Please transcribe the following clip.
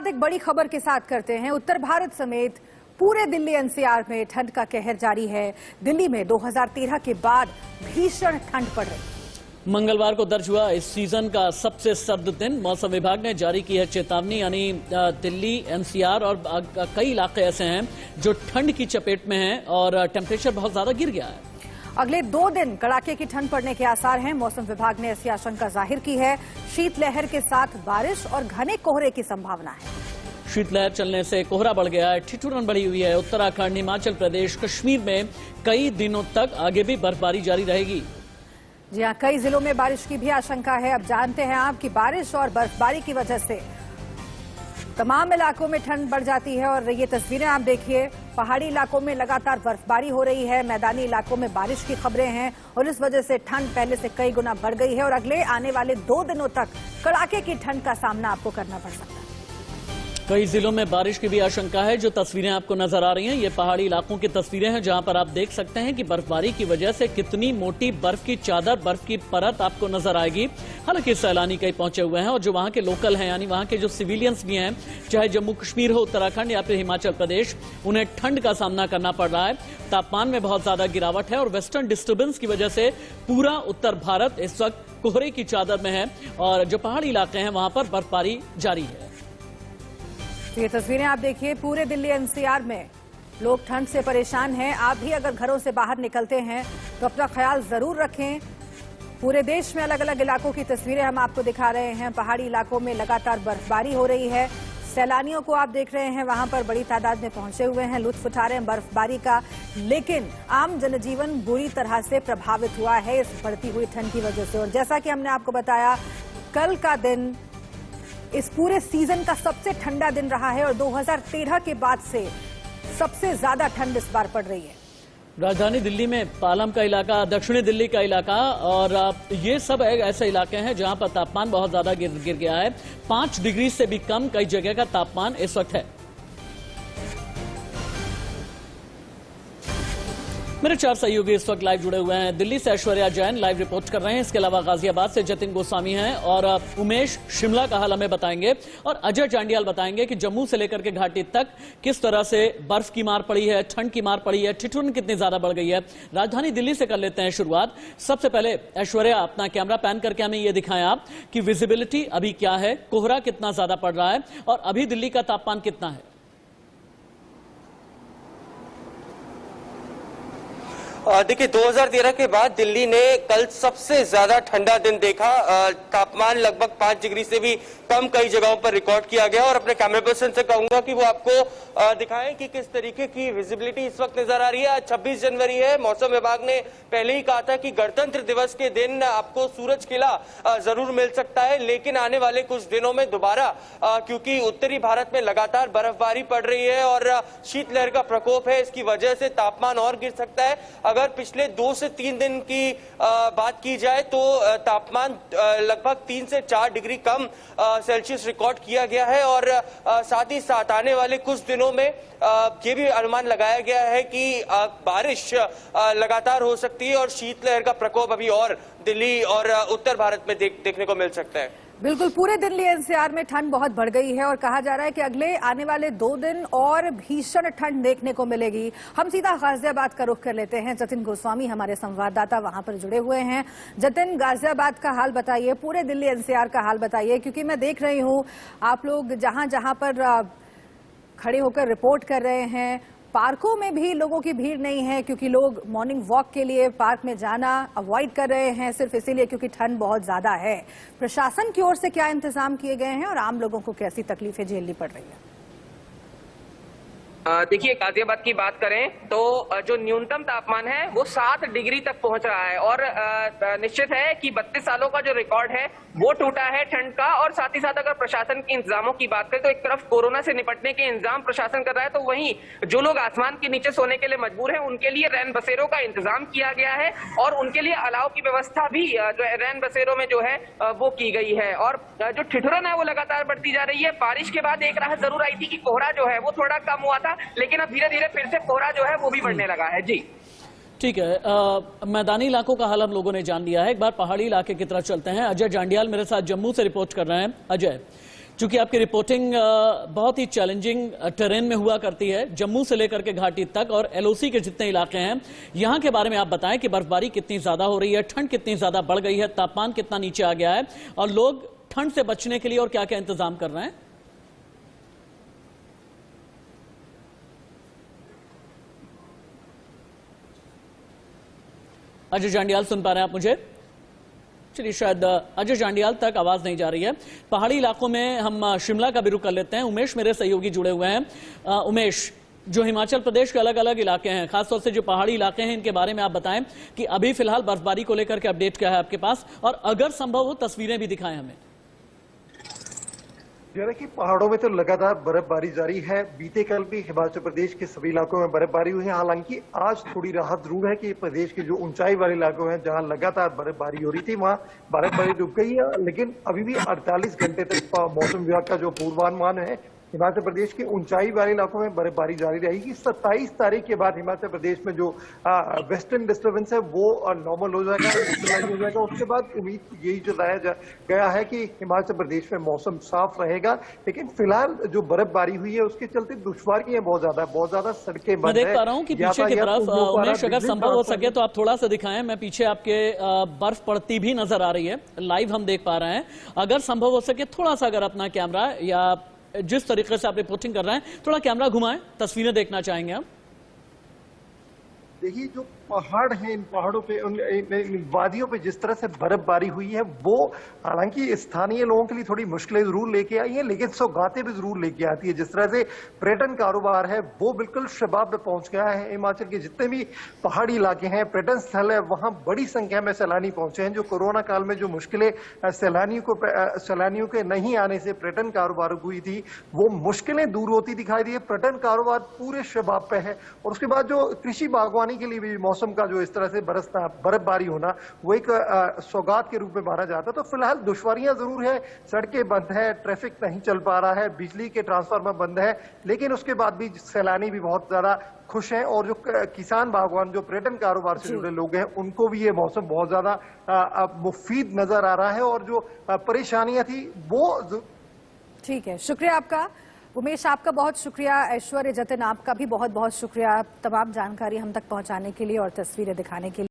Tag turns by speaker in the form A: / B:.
A: शुरुआत एक बड़ी खबर के साथ करते हैं। उत्तर भारत समेत पूरे दिल्ली एनसीआर में ठंड का कहर जारी है। दिल्ली में 2013 के बाद भीषण ठंड पड़ रही है।
B: मंगलवार को दर्ज हुआ इस सीजन का सबसे सर्द दिन। मौसम विभाग ने जारी की है चेतावनी, यानी दिल्ली एनसीआर और कई इलाके ऐसे हैं जो ठंड की चपेट में हैं और टेम्परेचर बहुत ज्यादा गिर गया है।
A: अगले 2 दिन कड़ाके की ठंड पड़ने के आसार हैं। मौसम विभाग ने ऐसी आशंका जाहिर की है। शीतलहर के साथ बारिश और घने कोहरे की संभावना है।
B: शीतलहर चलने से कोहरा बढ़ गया है, ठिठुरन बढ़ी हुई है। उत्तराखंड, हिमाचल प्रदेश, कश्मीर में कई दिनों तक आगे भी बर्फबारी जारी रहेगी।
A: जी हां, कई जिलों में बारिश की भी आशंका है। अब जानते हैं आप कि बारिश और बर्फबारी की वजह से तमाम इलाकों में ठंड बढ़ जाती है। और ये तस्वीरें आप देखिए, पहाड़ी इलाकों में लगातार बर्फबारी हो रही है, मैदानी इलाकों में बारिश की खबरें हैं और इस वजह से ठंड पहले से कई गुना बढ़ गई है और अगले आने वाले 2 दिनों तक कड़ाके की ठंड का सामना आपको करना पड़ सकता है।
B: कई जिलों में बारिश की भी आशंका है। जो तस्वीरें आपको नजर आ रही हैं, ये पहाड़ी इलाकों की तस्वीरें हैं जहां पर आप देख सकते हैं कि बर्फबारी की वजह से कितनी मोटी बर्फ की चादर, बर्फ की परत आपको नजर आएगी। हालांकि सैलानी कई पहुंचे हुए हैं और जो वहां के लोकल हैं, यानी वहां के जो सिविलियंस भी हैं, चाहे जम्मू कश्मीर हो, उत्तराखंड या फिर हिमाचल प्रदेश, उन्हें ठंड का सामना करना पड़ रहा है। तापमान में बहुत ज्यादा गिरावट है और वेस्टर्न डिस्टर्बेंस की वजह से पूरा उत्तर भारत इस वक्त कोहरे की चादर में है और जो पहाड़ी इलाके हैं वहां पर बर्फबारी जारी है।
A: ये तस्वीरें आप देखिए, पूरे दिल्ली एनसीआर में लोग ठंड से परेशान हैं। आप भी अगर घरों से बाहर निकलते हैं तो अपना ख्याल जरूर रखें। पूरे देश में अलग अलग इलाकों की तस्वीरें हम आपको दिखा रहे हैं। पहाड़ी इलाकों में लगातार बर्फबारी हो रही है। सैलानियों को आप देख रहे हैं वहां पर बड़ी तादाद में पहुंचे हुए हैं, लुत्फ उठा रहे हैं बर्फबारी का। लेकिन आम जनजीवन बुरी तरह से प्रभावित हुआ है इस बढ़ती हुई ठंड की वजह से। और जैसा कि हमने आपको बताया, कल का दिन इस पूरे सीजन का सबसे ठंडा दिन रहा है और 2013 के बाद से सबसे ज्यादा ठंड इस बार पड़ रही है।
B: राजधानी दिल्ली में पालम का इलाका, दक्षिणी दिल्ली का इलाका और ये सब ऐसे इलाके हैं जहां पर तापमान बहुत ज्यादा गिर गया है। 5 डिग्री से भी कम कई जगह का तापमान इस वक्त है। मेरे 4 सहयोगी इस वक्त लाइव जुड़े हुए हैं। दिल्ली से ऐश्वर्या जैन लाइव रिपोर्ट कर रहे हैं। इसके अलावा गाजियाबाद से जतिन गोस्वामी हैं और उमेश शिमला का हाल हमें बताएंगे और अजय चांडियाल बताएंगे कि जम्मू से लेकर के घाटी तक किस तरह से बर्फ की मार पड़ी है, ठंड की मार पड़ी है, ठिठुरन कितनी ज्यादा बढ़ गई है। राजधानी दिल्ली से कर लेते हैं शुरुआत। सबसे पहले ऐश्वर्या, अपना कैमरा पैन करके हमें ये दिखाएं आप कि विजिबिलिटी अभी क्या है, कोहरा कितना ज्यादा पड़ रहा है और अभी दिल्ली का तापमान कितना है।
C: देखिए, 2013 के बाद दिल्ली ने कल सबसे ज्यादा ठंडा दिन देखा। तापमान लगभग 5 डिग्री से भी कम कई जगहों पर रिकॉर्ड किया गया और अपने कैमरा पर्सन से कहूंगा कि वो आपको दिखाएं कि किस तरीके की विजिबिलिटी इस वक्त नजर आ रही है। आज 26 जनवरी है। मौसम विभाग ने पहले ही कहा था कि गणतंत्र दिवस के दिन आपको सूरज खिला जरूर मिल सकता है, लेकिन आने वाले कुछ दिनों में दोबारा क्योंकि उत्तरी भारत में लगातार बर्फबारी पड़ रही है और शीतलहर का प्रकोप है, इसकी वजह से तापमान और गिर सकता है। अगर पिछले 2 से 3 दिन की बात की जाए तो तापमान लगभग 3 से 4 डिग्री कम सेल्सियस रिकॉर्ड किया गया है और साथ ही साथ आने वाले कुछ दिनों में ये भी अनुमान लगाया गया है कि बारिश लगातार हो सकती है और शीतलहर का प्रकोप अभी और दिल्ली और उत्तर भारत में देखने को मिल सकता है।
A: बिल्कुल, पूरे दिल्ली एनसीआर में ठंड बहुत बढ़ गई है और कहा जा रहा है कि अगले आने वाले 2 दिन और भीषण ठंड देखने को मिलेगी। हम सीधा गाजियाबाद का रुख कर लेते हैं। जतिन गोस्वामी हमारे संवाददाता वहां पर जुड़े हुए हैं। जतिन, गाजियाबाद का हाल बताइए, पूरे दिल्ली एनसीआर का हाल बताइए, क्योंकि मैं देख रही हूं आप लोग जहां जहां पर खड़े होकर रिपोर्ट कर रहे हैं, पार्कों में भी लोगों की भीड़ नहीं है क्योंकि लोग मॉर्निंग वॉक के लिए पार्क में जाना अवॉइड कर रहे हैं, सिर्फ इसीलिए क्योंकि ठंड बहुत ज्यादा है। प्रशासन की ओर से क्या इंतजाम किए गए हैं और आम लोगों को कैसी तकलीफें झेलनी पड़ रही है?
D: देखिए, गाजियाबाद की बात करें तो जो न्यूनतम तापमान है वो 7 डिग्री तक पहुंच रहा है और निश्चित है कि 32 सालों का जो रिकॉर्ड है वो टूटा है ठंड का। और साथ ही साथ अगर प्रशासन के इंतजामों की बात करें तो एक तरफ कोरोना से निपटने के इंतजाम प्रशासन कर रहा है, तो वहीं जो लोग आसमान के नीचे सोने के लिए मजबूर हैं उनके लिए रैन बसेरों का इंतजाम किया गया है और उनके लिए अलाव की व्यवस्था भी जो रैन बसेरों में जो है वो की गई है। और जो ठिठुरन है वो लगातार बढ़ती जा रही है। बारिश के बाद एक राहत जरूर आई थी कि कोहरा जो है वो थोड़ा कम हुआ था, लेकिन अब धीरे धीरे फिर से कोहरा जो है वो भी बढ़ने लगा है। जी
B: ठीक है, मैदानी इलाकों का हाल हम लोगों ने जान लिया है। एक बार पहाड़ी इलाके की तरफ चलते हैं। अजय चांडियाल मेरे साथ जम्मू से रिपोर्ट कर रहे हैं। अजय, चूंकि आपकी रिपोर्टिंग बहुत ही चैलेंजिंग टेरेन में हुआ करती है, जम्मू से लेकर के घाटी तक और एलओसी के जितने इलाके हैं, यहां के बारे में आप बताएं कि बर्फबारी कितनी ज्यादा हो रही है, ठंड कितनी ज्यादा बढ़ गई है, तापमान कितना नीचे आ गया है और लोग ठंड से बचने के लिए और क्या क्या इंतजाम कर रहे हैं। अजय जांडियाल सुन पा रहे हैं आप मुझे? चलिए, शायद अजय जांडियाल तक आवाज नहीं जा रही है। पहाड़ी इलाकों में हम शिमला का भी रुख कर लेते हैं। उमेश मेरे सहयोगी जुड़े हुए हैं। उमेश, जो हिमाचल प्रदेश के अलग अलग इलाके हैं, खासतौर से जो पहाड़ी इलाके हैं, इनके बारे में आप बताएं कि अभी फिलहाल बर्फबारी को लेकर के अपडेट क्या है आपके पास, और अगर संभव हो तस्वीरें भी दिखाएं हमें।
E: कि पहाड़ों में तो लगातार बर्फबारी जारी है। बीते कल भी हिमाचल प्रदेश के सभी इलाकों में बर्फबारी हुई है। हालांकि आज थोड़ी राहत जरूर है कि प्रदेश के जो ऊंचाई वाले इलाकों हैं, जहां लगातार बर्फबारी हो रही थी, वहां बर्फबारी रुक गई है। लेकिन अभी भी 48 घंटे तक मौसम विभाग का जो पूर्वानुमान है, हिमाचल प्रदेश के ऊंचाई वाले इलाकों में बर्फबारी जारी रहेगी। 27 तारीख के बाद हिमाचल प्रदेश में जो वेस्टर्न डिस्टर्बेंस है वो नॉर्मल हो जाएगा, हो जाएगा। उसके बाद उम्मीद यही जताया गया है कि हिमाचल प्रदेश में मौसम साफ रहेगा। लेकिन फिलहाल जो बर्फबारी हुई है उसके चलते दुश्वारियां बहुत ज्यादा सड़कें बंद है।
B: मैं देख पा रहा हूं कि पीछे की तरफ उमेश, अगर संभव हो सके तो आप थोड़ा सा दिखाएं। मैं पीछे आपके बर्फ पड़ती भी नजर आ रही है, लाइव हम देख पा रहे हैं। अगर संभव हो सके थोड़ा सा अगर अपना कैमरा या जिस तरीके से आप रिपोर्टिंग कर रहे हैं, थोड़ा कैमरा घुमाएं, तस्वीरें देखना चाहेंगे हम।
E: देखिए, जो पहाड़ हैं, इन पहाड़ों पे, इन वादियों पे जिस तरह से बर्फबारी हुई है, वो हालांकि स्थानीय लोगों के लिए थोड़ी मुश्किलें जरूर लेके आई है, लेकिन सौगातें भी जरूर लेके आती है। जिस तरह से पर्यटन कारोबार है वो बिल्कुल शबाब पे पहुंच गया है। हिमाचल के जितने भी पहाड़ी इलाके हैं, पर्यटन स्थल है, वहां बड़ी संख्या में सैलानी पहुंचे हैं। जो कोरोना काल में जो मुश्किलें सैलानियों के नहीं आने से पर्यटन कारोबार हुई थी, वो मुश्किलें दूर होती दिखाई दी है। पर्यटन कारोबार पूरे शबाब पे है। और उसके बाद जो कृषि बागवानी के लिए भी मौसम का जो इस तरह से बर्फबारी होना, वो एक सौगात के रूप में माना जाता है। तो फिलहाल दुश्वारियां जरूर है, सड़कें बंद है, ट्रैफिक नहीं चल पा रहा है, बिजली के ट्रांसफार्मर बंद है, लेकिन उसके बाद भी सैलानी भी बहुत ज्यादा खुश हैं। और जो किसान बागवान, जो पर्यटन कारोबार से जुड़े लोग हैं, उनको भी ये मौसम बहुत ज्यादा मुफीद नजर आ रहा है। और जो परेशानियां थी वो
A: ठीक है। शुक्रिया आपका उमेश, आपका बहुत शुक्रिया। ऐश्वर्य जतिन, आपका भी बहुत बहुत शुक्रिया तमाम जानकारी हम तक पहुंचाने के लिए और तस्वीरें दिखाने के लिए।